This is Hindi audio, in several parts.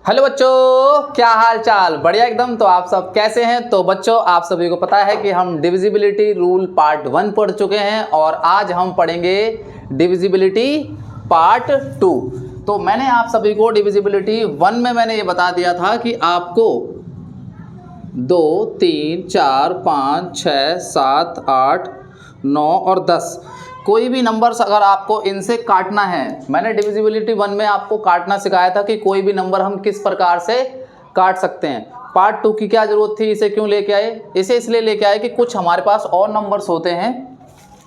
हेलो बच्चों, क्या हाल चाल? बढ़िया एकदम। तो आप सब कैसे हैं? तो बच्चों, आप सभी को पता है कि हम डिविजिबिलिटी रूल पार्ट 1 पढ़ चुके हैं और आज हम पढ़ेंगे डिविजिबिलिटी पार्ट 2। तो मैंने आप सभी को डिविजिबिलिटी 1 में मैंने ये बता दिया था कि आपको 2, 3, 4, 5, 6, 7, 8, 9 और 10 कोई भी नंबर्स अगर आपको इनसे काटना है, मैंने डिविजिबिलिटी 1 में आपको काटना सिखाया था कि कोई भी नंबर हम किस प्रकार से काट सकते हैं। पार्ट 2 की क्या ज़रूरत थी, इसे क्यों लेके आए? इसे इसलिए लेके आए कि कुछ हमारे पास और नंबर्स होते हैं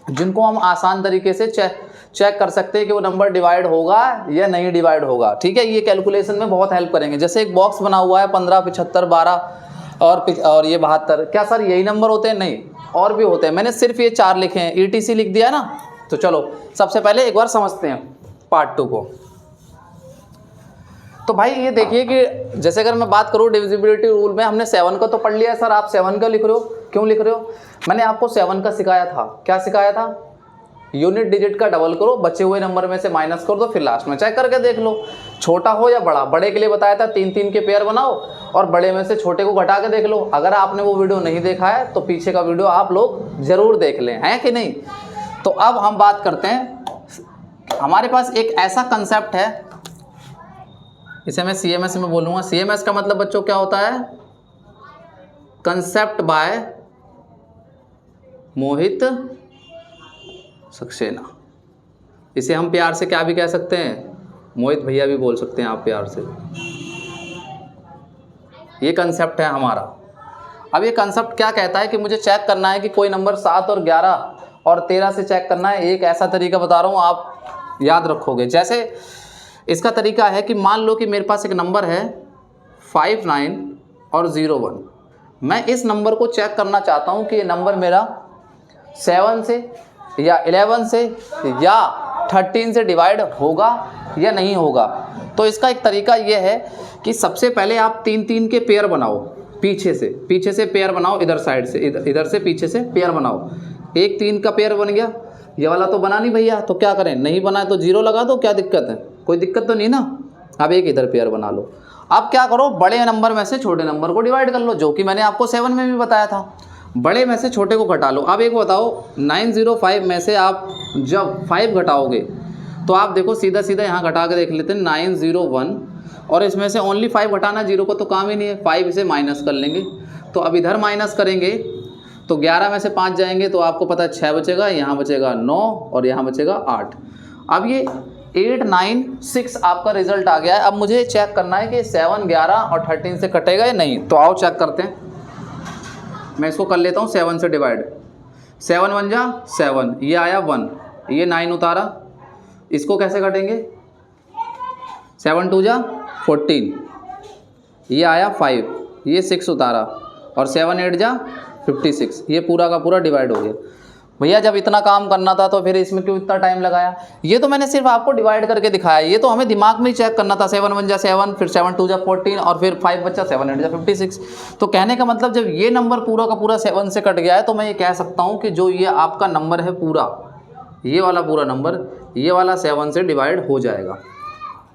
जिनको हम आसान तरीके से चेक कर सकते हैं कि वो नंबर डिवाइड होगा या नहीं डिवाइड होगा। ठीक है, ये कैलकुलेशन में बहुत हेल्प करेंगे। जैसे एक बॉक्स बना हुआ है 15, 75, 12 और ये 72। क्या सर यही नंबर होते हैं? नहीं, और भी होते हैं। मैंने सिर्फ ये 4 लिखे हैं, ETC लिख दिया ना। तो चलो सबसे पहले एक बार समझते हैं पार्ट 2 को। तो भाई ये देखिए कि जैसे अगर मैं बात करूँ डिविजिबिलिटी रूल में, हमने 7 का तो पढ़ लिया है। सर आप 7 का लिख रहे हो, क्यों लिख रहे हो? मैंने आपको 7 का सिखाया था। क्या सिखाया था? यूनिट डिजिट का डबल करो, बचे हुए नंबर में से माइनस कर दो, फिर लास्ट में चेक करके देख लो छोटा हो या बड़ा। बड़े के लिए बताया था 3-3 के पेयर बनाओ और बड़े में से छोटे को घटा के देख लो। अगर आपने वो वीडियो नहीं देखा है तो पीछे का वीडियो आप लोग जरूर देख लें, हैं कि नहीं? तो अब हम बात करते हैं, हमारे पास एक ऐसा कंसेप्ट है, इसे मैं CMS में बोलूँगा। CMS का मतलब बच्चों क्या होता है? कंसेप्ट बाय मोहित सक्सेना। इसे हम प्यार से क्या भी कह सकते हैं? मोहित भैया भी बोल सकते हैं आप प्यार से। ये कंसेप्ट है हमारा। अब ये कंसेप्ट क्या कहता है कि मुझे चेक करना है कि कोई नंबर 7 और 11 और 13 से चेक करना है। एक ऐसा तरीका बता रहा हूँ, आप याद रखोगे। जैसे इसका तरीका है कि मान लो कि मेरे पास एक नंबर है 59 और 01। मैं इस नंबर को चेक करना चाहता हूँ कि ये नंबर मेरा 7 से या 11 से या 13 से डिवाइड होगा या नहीं होगा। तो इसका एक तरीका ये है कि सबसे पहले आप 3-3 के पेयर बनाओ, पीछे से पेयर बनाओ, इधर साइड से, इधर से पीछे से पेयर बनाओ। एक 3 का पेयर बन गया, ये वाला तो बना नहीं भैया, तो क्या करें? नहीं बना है तो 0 लगा दो, क्या दिक्कत है? कोई दिक्कत तो नहीं ना। अब एक इधर पेयर बना लो। अब क्या करो, बड़े नंबर में से छोटे नंबर को डिवाइड कर लो, जो कि मैंने आपको 7 में भी बताया था। बड़े में से छोटे को घटा लो। अब एक बताओ, 905 में से आप जब 5 घटाओगे तो आप देखो सीधा सीधा यहाँ घटा के देख लेते हैं 901, और इसमें से ओनली 5 घटाना, 0 को तो काम ही नहीं है। 5 इसे माइनस कर लेंगे, तो अब इधर माइनस करेंगे तो 11 में से 5 जाएंगे तो आपको पता है 6 बचेगा, यहाँ बचेगा 9 और यहाँ बचेगा 8। अब ये 896 आपका रिजल्ट आ गया है। अब मुझे चेक करना है कि 7, 11 और 13 से कटेगा या नहीं। तो आओ चेक करते हैं। मैं इसको कर लेता हूँ 7 से डिवाइड। 7 1 जा 7, ये आया 1, ये 9 उतारा, इसको कैसे कटेंगे? 7 2 जा 14, ये आया 5, ये 6 उतारा, और 7 8 जा 56, ये पूरा का पूरा डिवाइड हो गया। भैया जब इतना काम करना था तो फिर इसमें क्यों इतना टाइम लगाया? ये तो मैंने सिर्फ आपको डिवाइड करके दिखाया, ये तो हमें दिमाग में ही चेक करना था। 7 1 जा 7, फिर 7 2 जा 14 और फिर 5 बचा, 7 8 जा 56। तो कहने का मतलब जब ये नंबर पूरा का पूरा 7 से कट गया है तो मैं ये कह सकता हूँ कि जो ये आपका नंबर है पूरा, ये वाला पूरा नंबर, ये वाला 7 से डिवाइड हो जाएगा।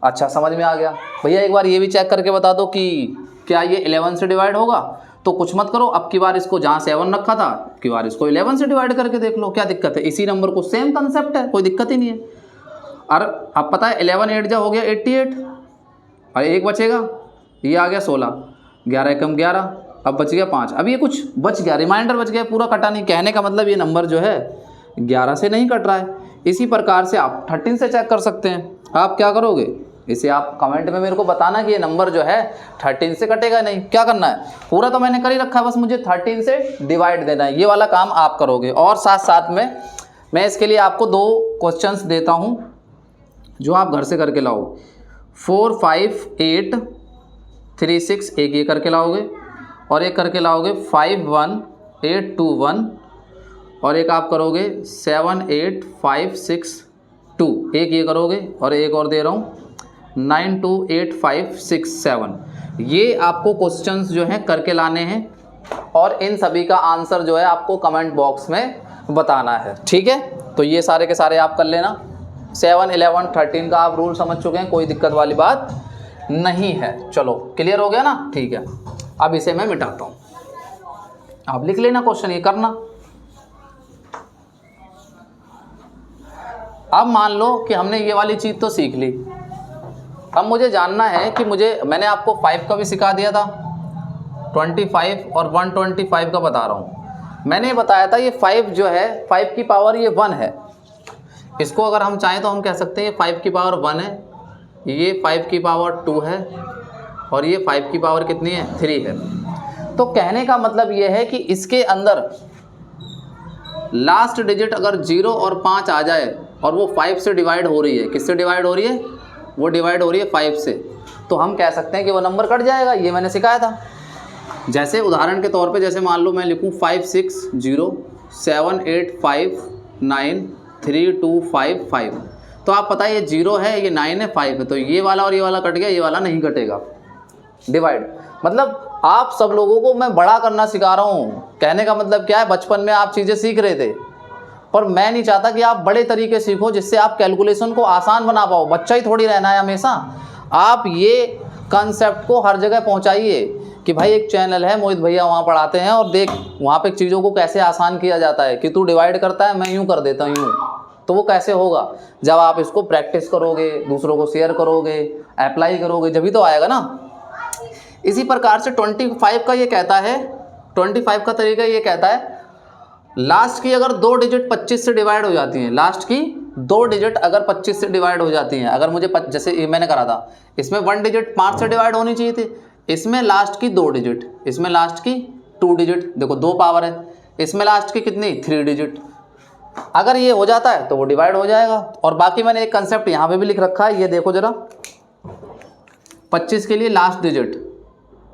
अच्छा, समझ में आ गया? भैया एक बार ये भी चेक करके बता दो कि क्या ये 11 से डिवाइड होगा? तो कुछ मत करो, अब की बार इसको जहाँ 7 रखा था, अब की बार इसको 11 से डिवाइड करके देख लो, क्या दिक्कत है? इसी नंबर को, सेम कंसेप्ट है, कोई दिक्कत ही नहीं है। और अब पता है 11 8 जा हो गया 88, और एक बचेगा, ये आ गया 16, 11 एकम 11, अब बच गया 5। अब ये कुछ बच गया, रिमाइंडर बच गया, पूरा कटा नहीं। कहने का मतलब ये नंबर जो है 11 से नहीं कट रहा है। इसी प्रकार से आप 13 से चेक कर सकते हैं। आप क्या करोगे? इसे आप कमेंट में मेरे को बताना कि ये नंबर जो है 13 से कटेगा नहीं। क्या करना है? पूरा तो मैंने कर ही रखा है, बस मुझे 13 से डिवाइड देना है। ये वाला काम आप करोगे। और साथ साथ में मैं इसके लिए आपको 2 क्वेश्चंस देता हूँ जो आप घर से करके लाओ। 4 5 8 3 6, एक ये करके लाओगे, और एक करके लाओगे 5 1 8 2 1, और एक आप करोगे 7 8 5 6 2, एक ये करोगे, और एक और दे रहा हूँ 9 2 8 5 6 7। ये आपको क्वेश्चंस जो हैं करके लाने हैं, और इन सभी का आंसर जो है आपको कमेंट बॉक्स में बताना है। ठीक है, तो ये सारे के सारे आप कर लेना। 7 11 13 का आप रूल समझ चुके हैं, कोई दिक्कत वाली बात नहीं है। चलो क्लियर हो गया ना, ठीक है। अब इसे मैं मिटाता हूँ, आप लिख लेना क्वेश्चन ये करना। अब मान लो कि हमने ये वाली चीज़ तो सीख ली, अब मुझे जानना है कि मैंने आपको 5 का भी सिखा दिया था, 25 और 125 का बता रहा हूँ। मैंने बताया था ये 5 जो है 5 की पावर ये 1 है, इसको अगर हम चाहें तो हम कह सकते हैं ये 5 की पावर 1 है, ये 5 की पावर 2 है और ये 5 की पावर कितनी है 3 है। तो कहने का मतलब ये है कि इसके अंदर लास्ट डिजिट अगर 0 और 5 आ जाए और वो 5 से डिवाइड हो रही है, किससे डिवाइड हो रही है, वो डिवाइड हो रही है 5 से, तो हम कह सकते हैं कि वो नंबर कट जाएगा। ये मैंने सिखाया था। जैसे उदाहरण के तौर पे जैसे मान लो मैं लिखूँ 5 6 0 7 8 5 9 3 2 5 5, तो आप पता है ये 0 है, ये 9 है, 5 है, तो ये वाला और ये वाला कट गया, ये वाला नहीं कटेगा डिवाइड। मतलब आप सब लोगों को मैं बड़ा करना सिखा रहा हूँ। कहने का मतलब क्या है, बचपन में आप चीज़ें सीख रहे थे, पर मैं नहीं चाहता कि आप बड़े तरीके सीखो जिससे आप कैलकुलेशन को आसान बना पाओ। बच्चा ही थोड़ी रहना है हमेशा। आप ये कंसेप्ट को हर जगह पहुँचाइए कि भाई एक चैनल है मोहित भैया वहाँ पढ़ाते हैं और देख वहाँ पे चीज़ों को कैसे आसान किया जाता है कि तू डिवाइड करता है, मैं यूँ कर देता हूँ यूँ। तो वो कैसे होगा, जब आप इसको प्रैक्टिस करोगे, दूसरों को शेयर करोगे, अप्लाई करोगे, जब ही तो आएगा ना। इसी प्रकार से 25 का ये कहता है, 25 का तरीका ये कहता है लास्ट की अगर 2 डिजिट 25 से डिवाइड हो जाती हैं, लास्ट की 2 डिजिट अगर 25 से डिवाइड हो जाती हैं, अगर मुझे जैसे ये मैंने करा था, इसमें 1 डिजिट 5 से डिवाइड होनी चाहिए थी, इसमें लास्ट की 2 डिजिट, इसमें लास्ट की 2 डिजिट, देखो 2 पावर है, इसमें लास्ट की कितनी 3 डिजिट, अगर ये हो जाता है तो वो डिवाइड हो जाएगा। और बाकी मैंने एक कंसेप्ट यहाँ पे भी लिख रखा है, ये देखो जरा, 25 के लिए लास्ट डिजिट,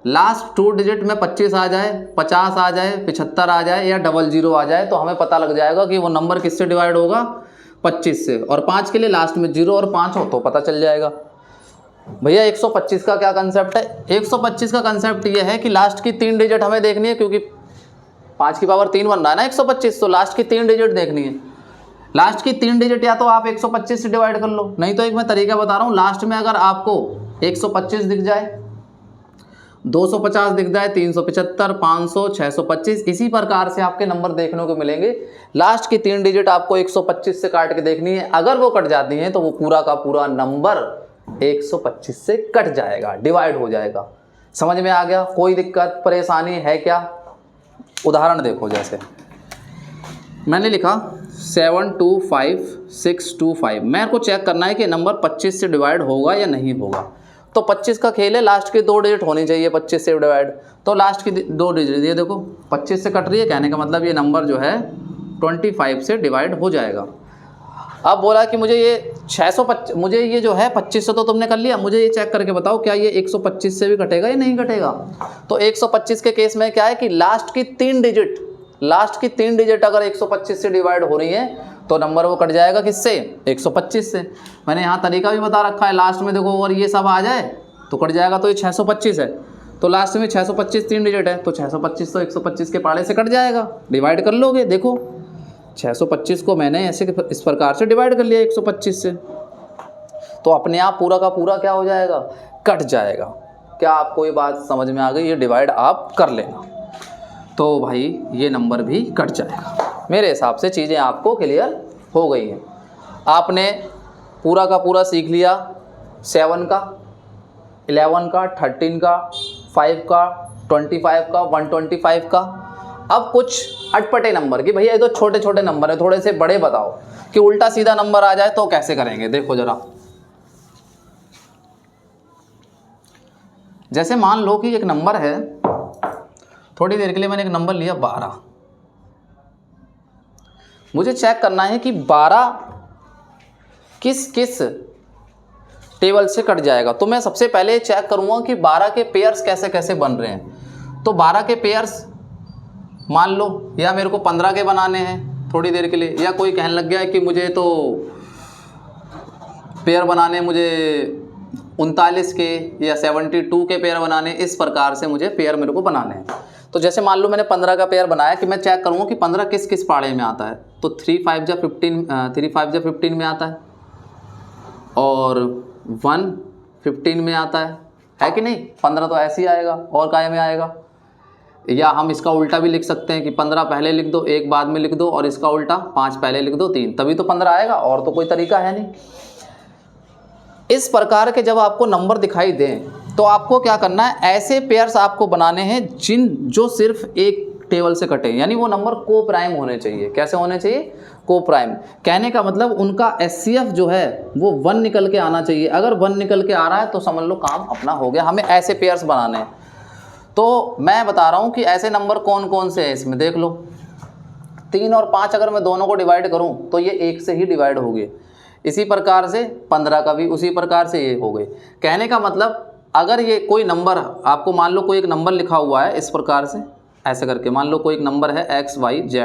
लास्ट 2 डिजिट में 25 आ जाए, 50 आ जाए, 75 आ जाए या 00 आ जाए, तो हमें पता लग जाएगा कि वो नंबर किससे डिवाइड होगा 25 से। और 5 के लिए लास्ट में 0 और 5 हो तो पता चल जाएगा। भैया 125 का क्या कंसेप्ट है, 125 का कंसेप्ट ये है कि लास्ट की 3 डिजिट हमें देखनी है, क्योंकि 5 की पावर 3 बन रहा है ना 125, तो लास्ट की 3 डिजिट देखनी है। लास्ट की 3 डिजिट या तो आप 125 से डिवाइड कर लो, नहीं तो एक मैं तरीका बता रहा हूँ, लास्ट में अगर आपको 125 दिख जाए, 250 दिख जाए, 375, 500, 625, इसी प्रकार से आपके नंबर देखने को मिलेंगे। लास्ट की 3 डिजिट आपको 125 से काट के देखनी है, अगर वो कट जाती हैं तो वो पूरा का पूरा नंबर 125 से कट जाएगा, डिवाइड हो जाएगा। समझ में आ गया? कोई दिक्कत परेशानी है क्या? उदाहरण देखो, जैसे मैंने लिखा 725 मेरे को चेक करना है कि नंबर 25 से डिवाइड होगा या नहीं होगा। तो 25 का खेल है, लास्ट की 2 डिजिट होनी चाहिए 25 से डिवाइड, तो लास्ट की 2 डिजिट ये देखो 25 से कट रही है, कहने का मतलब ये नंबर जो है 25 से डिवाइड हो जाएगा। अब बोला कि मुझे ये 625, मुझे ये जो है 25 से तो तुमने कर लिया, मुझे ये चेक करके बताओ क्या ये 125 से भी कटेगा या नहीं कटेगा। तो 125 के केस में क्या है कि लास्ट की 3 डिजिट अगर 125 से डिवाइड हो रही है तो नंबर वो कट जाएगा किससे, 125 से। मैंने यहाँ तरीका भी बता रखा है, लास्ट में देखो और ये सब आ जाए तो कट जाएगा, तो ये 625 है, तो लास्ट में 625 3 डिजिट है, तो 625 तो 125 के पाड़े से कट जाएगा, डिवाइड कर लोगे। देखो 625 को मैंने ऐसे इस प्रकार से डिवाइड कर लिया 125 से, तो अपने आप पूरा का पूरा क्या हो जाएगा, कट जाएगा। क्या आपको ये बात समझ में आ गई? ये डिवाइड आप कर लेना, तो भाई ये नंबर भी कट जाएगा। मेरे हिसाब से चीज़ें आपको क्लियर हो गई हैं। आपने पूरा का पूरा सीख लिया 7 का, 11 का, 13 का, 5 का, 25 का, 125 का। अब कुछ अटपटे नंबर की, भैया ये तो छोटे छोटे नंबर है, थोड़े से बड़े बताओ कि उल्टा सीधा नंबर आ जाए तो कैसे करेंगे। देखो जरा, जैसे मान लो कि एक नंबर है, थोड़ी देर के लिए मैंने एक नंबर लिया 12, मुझे चेक करना है कि 12 किस किस टेबल से कट जाएगा। तो मैं सबसे पहले चेक करूंगा कि 12 के पेयर्स कैसे कैसे बन रहे हैं। तो 12 के पेयर्स मान लो, या मेरे को 15 के बनाने हैं थोड़ी देर के लिए, या कोई कहने लग गया है कि मुझे तो पेयर बनाने, मुझे 39 के या 72 के पेयर बनाने, इस प्रकार से मुझे पेयर मेरे को बनाने हैं। तो जैसे मान लो मैंने 15 का पेयर बनाया, कि मैं चेक करूँगा कि 15 किस किस पाड़े में आता है। तो 3 5 जा 15 में आता है, और 1 15 में आता है, है कि नहीं। 15 तो ऐसे ही आएगा और काय में आएगा। या हम इसका उल्टा भी लिख सकते हैं कि 15 पहले लिख दो, 1 बाद में लिख दो, और इसका उल्टा 5 पहले लिख दो, 3, तभी तो 15 आएगा, और तो कोई तरीका है नहीं। इस प्रकार के जब आपको नंबर दिखाई दें तो आपको क्या करना है, ऐसे पेयर्स आपको बनाने हैं जो सिर्फ एक टेबल से कटे, यानी वो नंबर को प्राइम होने चाहिए। कैसे होने चाहिए? को प्राइम। कहने का मतलब उनका एचसीएफ जो है वो 1 निकल के आना चाहिए। अगर 1 निकल के आ रहा है तो समझ लो काम अपना हो गया। हमें ऐसे पेयर्स बनाने हैं। तो मैं बता रहा हूँ कि ऐसे नंबर कौन कौन से हैं इसमें, देख लो। 3 और 5 अगर मैं दोनों को डिवाइड करूँ तो ये 1 से ही डिवाइड हो गए। इसी प्रकार से 15 का भी उसी प्रकार से ये हो गए। कहने का मतलब अगर ये कोई नंबर, आपको मान लो कोई एक नंबर लिखा हुआ है इस प्रकार से, ऐसे करके मान लो कोई एक नंबर है XYZ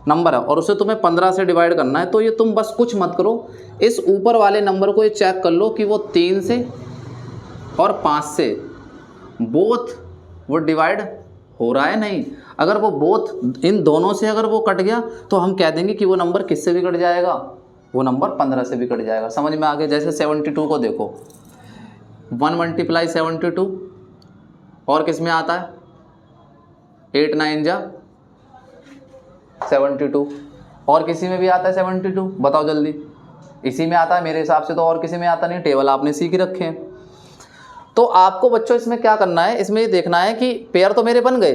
नंबर है, और उसे तुम्हें 15 से डिवाइड करना है, तो ये तुम बस कुछ मत करो, इस ऊपर वाले नंबर को ये चेक कर लो कि वो 3 से और 5 से बोथ वो डिवाइड हो रहा है नहीं। अगर वो बोथ इन दोनों से अगर वो कट गया तो हम कह देंगे कि वो नंबर किससे भी कट जाएगा, वो नंबर 15 से भी कट जाएगा। समझ में आ गया। जैसे 72 को देखो, 1 × 72 और किस में आता है, 8 9 जा 72, और किसी में भी आता है 72, बताओ जल्दी। इसी में आता है मेरे हिसाब से, तो और किसी में आता नहीं, टेबल आपने सीख ही रखे हैं। तो आपको बच्चों इसमें क्या करना है, इसमें ये देखना है कि पेयर तो मेरे बन गए,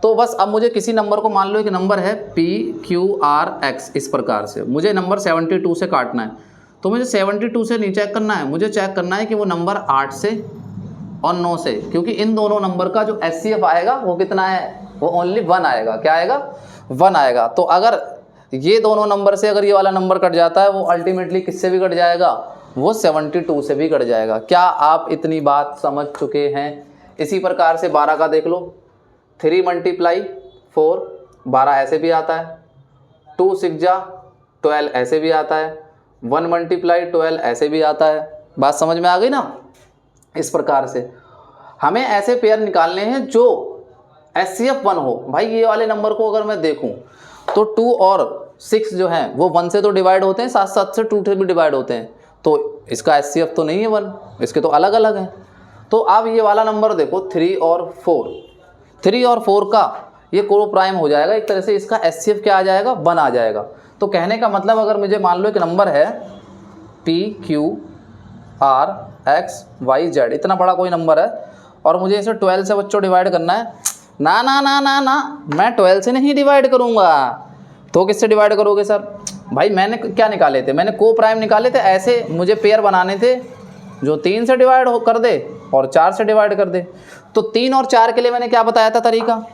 तो बस अब मुझे किसी नंबर को, मान लो एक नंबर है PQRX, इस प्रकार से मुझे नंबर 72 से काटना है। तो मुझे 72 से नहीं चेक करना है, मुझे चेक करना है कि वो नंबर 8 से और 9 से, क्योंकि इन दोनों नंबर का जो HCF आएगा वो कितना है, वो ओनली 1 आएगा। क्या आएगा? 1 आएगा। तो अगर ये दोनों नंबर से अगर ये वाला नंबर कट जाता है, वो अल्टीमेटली किससे भी कट जाएगा, वो 72 से भी कट जाएगा। क्या आप इतनी बात समझ चुके हैं? इसी प्रकार से 12 का देख लो, 3 × 4 12 ऐसे भी आता है, 2 6 जा 12 ऐसे भी आता है, 1 × 12 ऐसे भी आता है। बात समझ में आ गई ना। इस प्रकार से हमें ऐसे पेयर निकालने हैं जो HCF 1 हो। भाई ये वाले नंबर को अगर मैं देखूं तो 2 और 6 जो हैं वो 1 से तो डिवाइड होते हैं, साथ साथ से 2 से भी डिवाइड होते हैं, तो इसका HCF तो नहीं है 1, इसके तो अलग अलग हैं। तो अब ये वाला नंबर देखो 3 और 4 का ये को प्राइम हो जाएगा एक तरह से, इसका HCF क्या आ जाएगा, 1 आ जाएगा। तो कहने का मतलब अगर मुझे मान लो एक नंबर है PQRXYZ, इतना बड़ा कोई नंबर है, और मुझे इसे 12 से बच्चों डिवाइड करना है, ना ना ना ना ना, मैं 12 से नहीं डिवाइड करूँगा। तो किससे डिवाइड करोगे सर? भाई मैंने क्या निकाले थे, मैंने को प्राइम निकाले थे। ऐसे मुझे पेयर बनाने थे जो 3 से डिवाइड कर दे और 4 से डिवाइड कर दे। तो 3 और 4 के लिए मैंने क्या बताया था तरीका,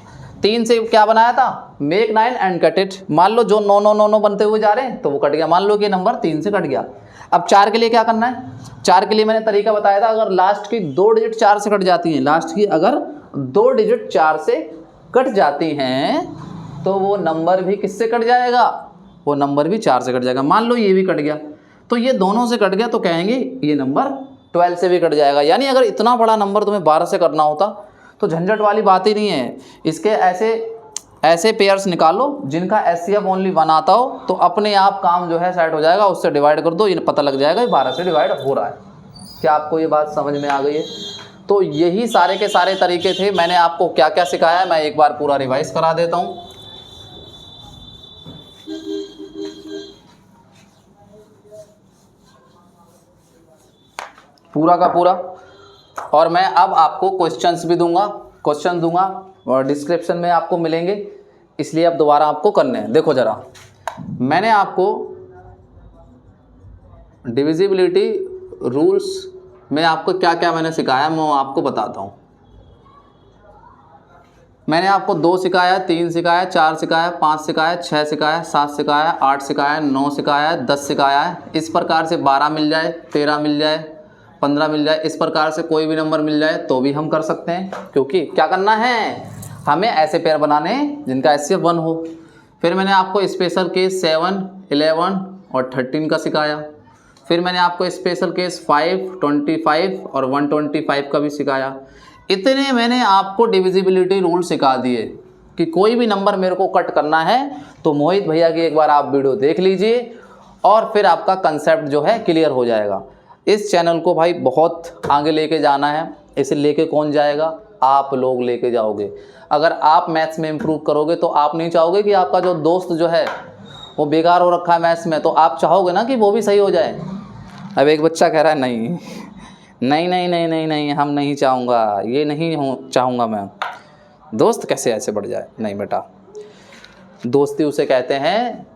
3 से क्या बनाया था, मेक 9 एंड कट इट। मान लो जो 9 9 9 9 बनते हुए जा रहे हैं तो वो कट गया, मान लो कि नंबर 3 से कट गया। अब 4 के लिए क्या करना है, 4 के लिए मैंने तरीका बताया था, अगर लास्ट की 2 डिजिट 4 से कट जाती हैं, लास्ट की अगर 2 डिजिट 4 से कट जाती हैं तो वो नंबर भी किससे कट जाएगा, वो नंबर भी 4 से कट जाएगा। मान लो ये भी कट गया, तो ये दोनों से कट गया, तो कहेंगे ये नंबर 12 से भी कट जाएगा। यानी अगर इतना बड़ा नंबर तुम्हें 12 से करना होता तो झंझट वाली बात ही नहीं है। इसके ऐसे पेयर्स निकालो जिनका HCF ओनली 1 आता हो, तो अपने आप काम जो है सेट हो जाएगा। उससे डिवाइड कर दो, ये पता लग जाएगा 12 से डिवाइड हो रहा है। क्या आपको ये बात समझ में आ गई है? तो यही सारे के सारे तरीके थे। मैंने आपको क्या क्या सिखाया है मैं एक बार पूरा रिवाइज करा देता हूँ। पूरा का पूरा, और मैं अब आपको क्वेश्चंस भी दूंगा, क्वेश्चन दूंगा और डिस्क्रिप्शन में आपको मिलेंगे, इसलिए अब दोबारा आपको करने हैं। देखो जरा, मैंने आपको डिविजिबिलिटी रूल्स में आपको क्या क्या मैंने सिखाया मैं आपको बताता हूँ। मैंने आपको 2 सिखाया, 3 सिखाया, 4 सिखाया, 5 सिखाया, 6 सिखाया, 7 सिखाया, 8 सिखाया, 9 सिखाया, 10 सिखाया है। इस प्रकार से 12 मिल जाए, 13 मिल जाए, 15 मिल जाए, इस प्रकार से कोई भी नंबर मिल जाए तो भी हम कर सकते हैं, क्योंकि क्या करना है, हमें ऐसे पेयर बनाने जिनका HCF 1 हो। फिर मैंने आपको स्पेशल केस 7, 11 और 13 का सिखाया। फिर मैंने आपको स्पेशल केस 5, 25 और 125 का भी सिखाया। इतने मैंने आपको डिविजिबिलिटी रूल सिखा दिए कि कोई भी नंबर मेरे को कट करना है तो मोहित भैया की एक बार आप वीडियो देख लीजिए और फिर आपका कंसेप्ट जो है क्लियर हो जाएगा। इस चैनल को भाई बहुत आगे लेके जाना है, इसे लेके कौन जाएगा? आप लोग लेके जाओगे। अगर आप मैथ्स में इम्प्रूव करोगे तो आप नहीं चाहोगे कि आपका जो दोस्त जो है वो बेकार हो रखा है मैथ्स में, तो आप चाहोगे ना कि वो भी सही हो जाए। अब एक बच्चा कह रहा है नहीं नहीं नहीं नहीं नहीं नहीं, हम नहीं चाहूँगा, ये नहीं चाहूँगा मैं, दोस्त कैसे ऐसे बढ़ जाए। नहीं बेटा, दोस्ती उसे कहते हैं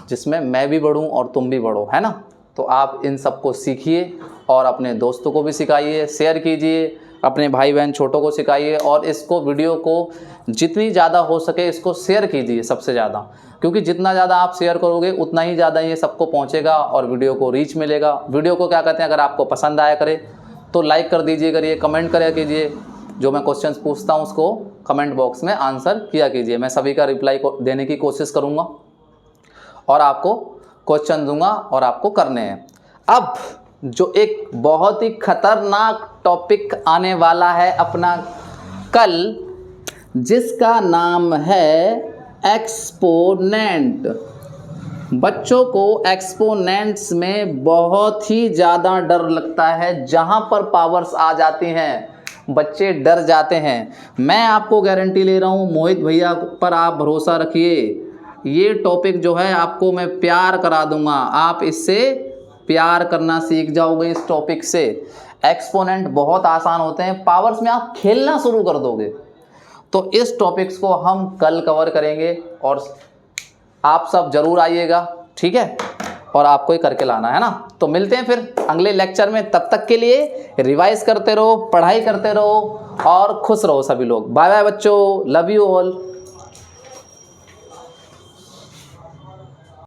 जिसमें मैं भी बढ़ूं और तुम भी बढ़ो, है ना। तो आप इन सब को सीखिए और अपने दोस्तों को भी सिखाइए, शेयर कीजिए, अपने भाई बहन छोटों को सिखाइए, और इसको वीडियो को जितनी ज़्यादा हो सके इसको शेयर कीजिए सबसे ज़्यादा, क्योंकि जितना ज़्यादा आप शेयर करोगे उतना ही ज़्यादा ये सबको पहुँचेगा और वीडियो को रीच मिलेगा। वीडियो को क्या कहते हैं, अगर आपको पसंद आया करे तो लाइक कर दीजिए करिए, कमेंट करा कीजिए, जो मैं क्वेश्चंस पूछता हूँ उसको कमेंट बॉक्स में आंसर किया कीजिए। मैं सभी का रिप्लाई को देने की कोशिश करूँगा और आपको क्वेश्चन दूंगा और आपको करने हैं। अब जो एक बहुत ही खतरनाक टॉपिक आने वाला है अपना कल, जिसका नाम है एक्सपोनेंट। बच्चों को एक्सपोनेंट्स में बहुत ही ज़्यादा डर लगता है। जहाँ पर पावर्स आ जाती हैं बच्चे डर जाते हैं। मैं आपको गारंटी ले रहा हूँ, मोहित भैया पर आप भरोसा रखिए, ये टॉपिक जो है आपको मैं प्यार करा दूंगा, आप इससे प्यार करना सीख जाओगे इस टॉपिक से। एक्सपोनेंट बहुत आसान होते हैं, पावर्स में आप खेलना शुरू कर दोगे। तो इस टॉपिक्स को हम कल कवर करेंगे और आप सब जरूर आइएगा, ठीक है, और आपको ही करके लाना है ना। तो मिलते हैं फिर अगले लेक्चर में, तब तक के लिए रिवाइज करते रहो, पढ़ाई करते रहो और खुश रहो सभी लोग। बाय बाय बच्चों, लव यू ऑल।